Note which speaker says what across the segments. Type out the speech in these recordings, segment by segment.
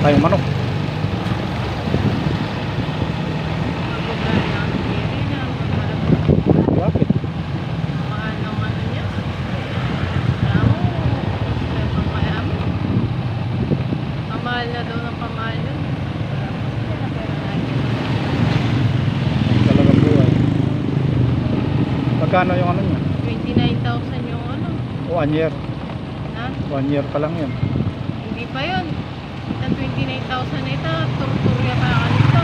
Speaker 1: tayong manok. Bakit?
Speaker 2: Mahal ng ano niya. Alam mo, pamayami. Pamahal na daw ng pamahal yun.
Speaker 1: Talagang buhay. Magkano yung ano niya?
Speaker 2: 29,000 yung ano.
Speaker 1: 1 year.
Speaker 2: Na?
Speaker 1: 1 year pa lang yun.
Speaker 2: Hindi pa yun. Ang 29,000 na ito, tur-turya pa kanito.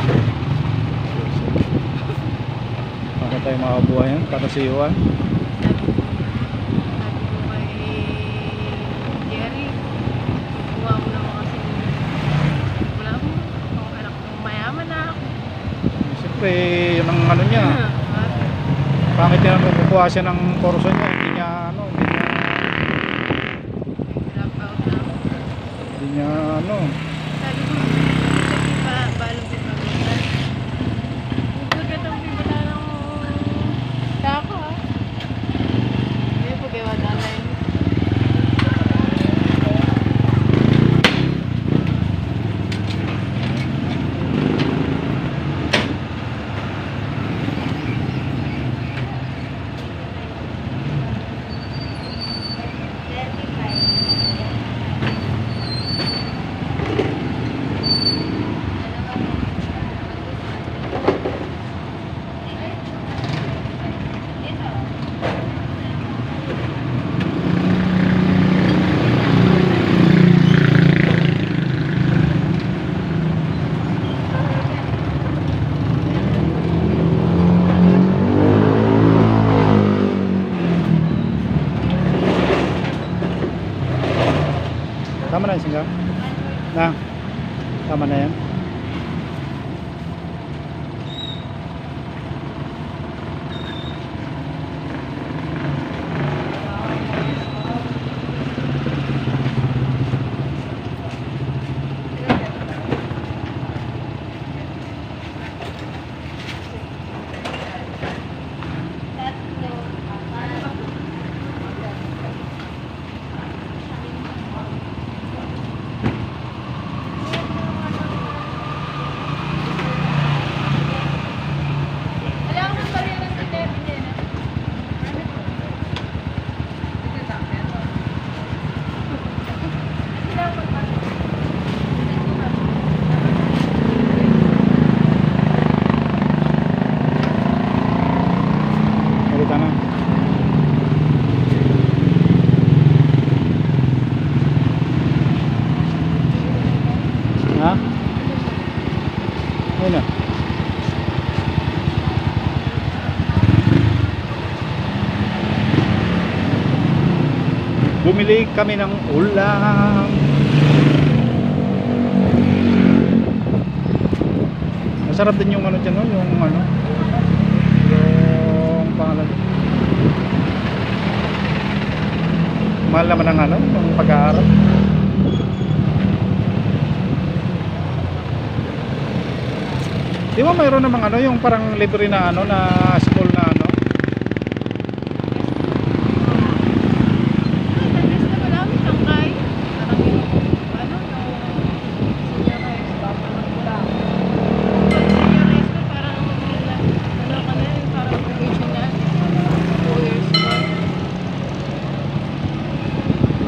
Speaker 1: Bakit tayo makabuhay yan? Para sa iwan.
Speaker 2: Sabi ko kay Jerry, kuha mo naman kasi wala mo. Anak ko, mayaman na ako.
Speaker 1: Siyempre, yun ang ano niya. Bakit niya kukuha siya ng porso niya? Hindi niya ano,
Speaker 2: Drop out na ako.
Speaker 1: hindi niya ano.
Speaker 2: Sabi ko, kasi balong din magulat. Magulat ang bibala ng tako ha. Hindi po kayo wadala yun.
Speaker 1: Tama na yung singga? Na? Tama na yan? Malita na. Ha? Ayun na. Bumili kami ng ulam. Masarap din yung ano dyan, no? Yung ano, yung pangalan. Mahal naman ang ano, yung pag-aaral. Di ba mayroon namang ano, yung parang libre na ano, na school na ano?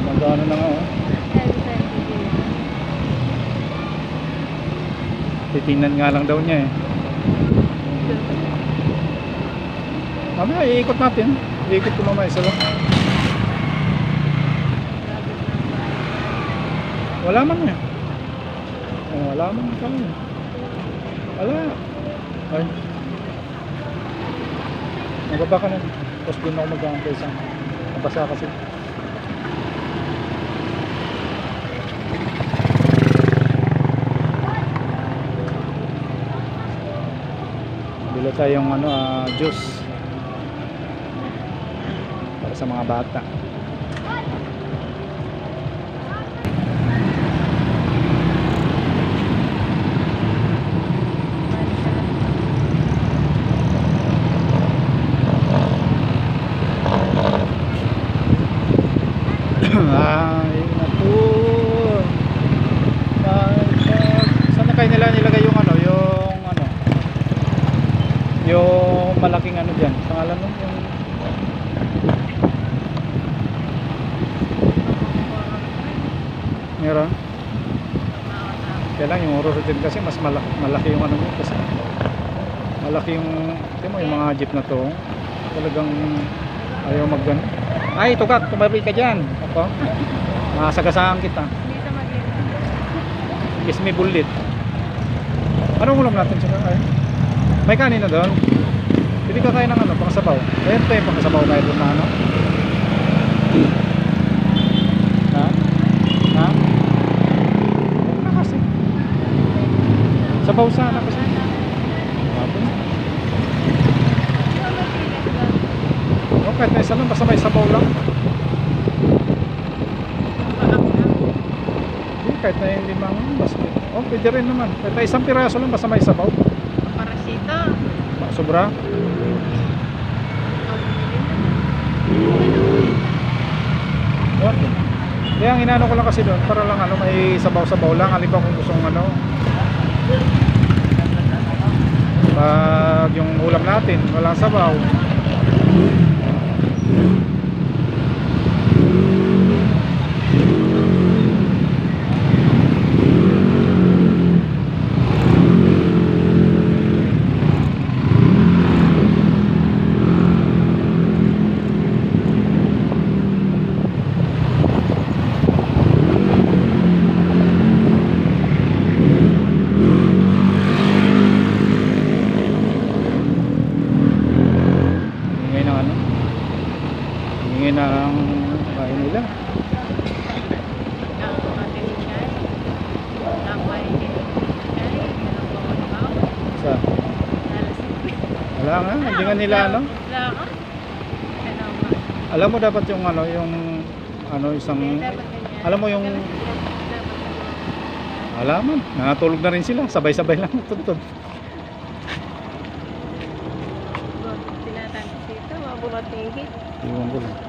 Speaker 1: Magkano na nga, oh. Titingnan nga lang daw niya eh. Mamaya iikot natin. Iikot ko mamaya isa lang. Wala man eh. Oh, wala man kami. Wala. Ay. Magaba ka na. Tapos din ako mag-aantay sa nabasa kasi. Bila tayong ano, juice para sa mga bata. Ay, naku. Ay, malaking ano dyan. Pangalan nun yung... Meron? Kaya lang yung Aurora din kasi mas malaki yung ano mo kasi malaki yung tingnan mo yung mga jeep na to talagang ayaw maggan. Ay tukat, tumabi ka dyan ako masagasaan kita.
Speaker 2: Hindi sa mag-ina.
Speaker 1: Kiss me bullet. Anong ulam natin sa kakain? May kanin na doon. Hindi ka kain ng ano pangsabaw. Ayun pa yung pangsabaw kahit doon na ano. Ha? Ha? Huwag na kasi sabaw sana kasi. Bago na. Oh, kahit na isa lang, basta may sabaw lang. Hindi, kahit na yung limang basta. Oh, pwede rin naman. Kahit na isang piraso lang, basta may sabaw.
Speaker 2: Parasito.
Speaker 1: Sobra. Okay. Kaya ang inano ko lang kasi doon, para lang ano, may sabaw-sabaw lang. Halimbawa kung gustong ano, pag yung ulam natin, walang sabaw. Ingay ng ano? Ingay ng bahay nila. Sa? Wala nga, hindi nga nila ano. Alam mo dapat yung ano, yung ano isang alam mo yung alaman, natulog na rin sila, sabay-sabay lang tuntun.
Speaker 2: Tinatanong dito, mabumatingin.
Speaker 1: Iwan ko lang.